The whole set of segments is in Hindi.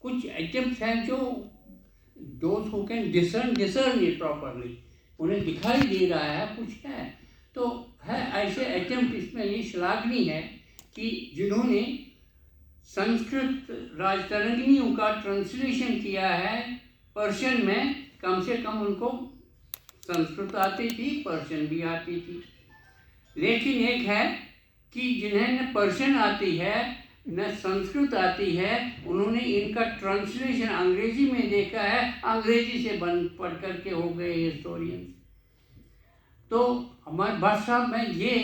कुछ एटम्प्ट हैं जो those who can discern it properly, उन्हें दिखाई दे रहा है कुछ है, तो है ऐसे एटम्प्ट इसमें ये श्लाघनीय है कि जिन्होंने संस्कृत राजतरंगिणियों का ट्रांसलेशन किया है पर्शियन में। कम से कम उनको संस्कृत आती थी, पर्शियन भी आती थी। लेकिन एक है कि जिन्हें न पर्शियन आती है न संस्कृत आती है, उन्होंने इनका ट्रांसलेशन अंग्रेजी में देखा है, अंग्रेजी से पढ़ करके हो गए हिस्टोरियंस। तो हमारे भट्ट साहब में ये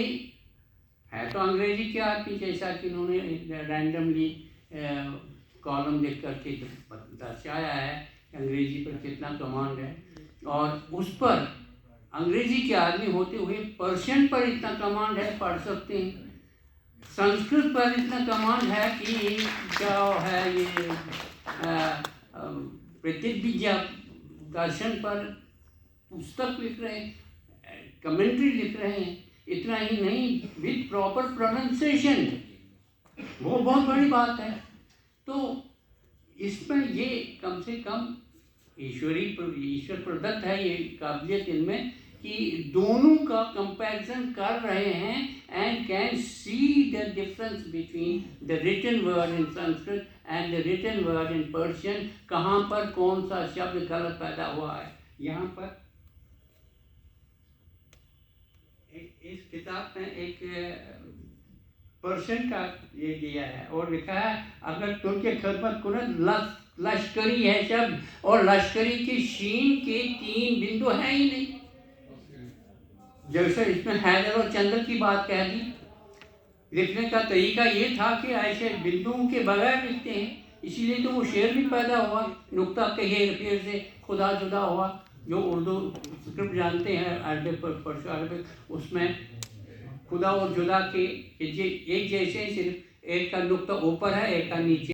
है तो अंग्रेजी क्या आती, जैसा कि उन्होंने रैंडमली कॉलम लिख करके दर्शाया है अंग्रेजी पर कितना कमांड है, और उस पर अंग्रेजी के आदमी होते हुए पर्शियन पर इतना कमांड है, पढ़ सकते हैं। संस्कृत पर इतना कमांड है कि क्या है ये प्रतिविद्या दर्शन पर पुस्तक लिख रहे हैं, कमेंट्री लिख रहे हैं। इतना ही नहीं, विद प्रॉपर प्रोनाउंसिएशन, वो बहुत बड़ी बात है। तो इसमें ये कम से कम ईश्वर प्रदत्त है ये काबिलियत इनमें कि दोनों का कंपैरिजन कर रहे हैं and can see the difference between the written word in Sanskrit and the written word in Persian, कहाँ पर कौन सा शब्द गलत पैदा हुआ है। यहाँ पर इस किताब में एक पर्शियन का ये दिया है और लिखा है, अगर तुर्की खिदमत कुनत लश्करी है शब्द, और लश्करी के शीन के 3 बिंदु हैं ही नहीं। जैसे इसमें हैदर और चंद्र की बात कह दी, लिखने का तरीका ये था कि ऐसे बिंदुओं के बगैर लिखते हैं, इसीलिए तो वो शेर भी पैदा हुआ, नुक्ता के हेर से खुदा जुदा हुआ। जो उर्दू स्क्रिप्ट जानते हैं अरबिक पर्शिया अरबिक, उसमें खुदा और जुदा के एक जैसे, सिर्फ एक का नुक्ता ऊपर है एक का नीचे।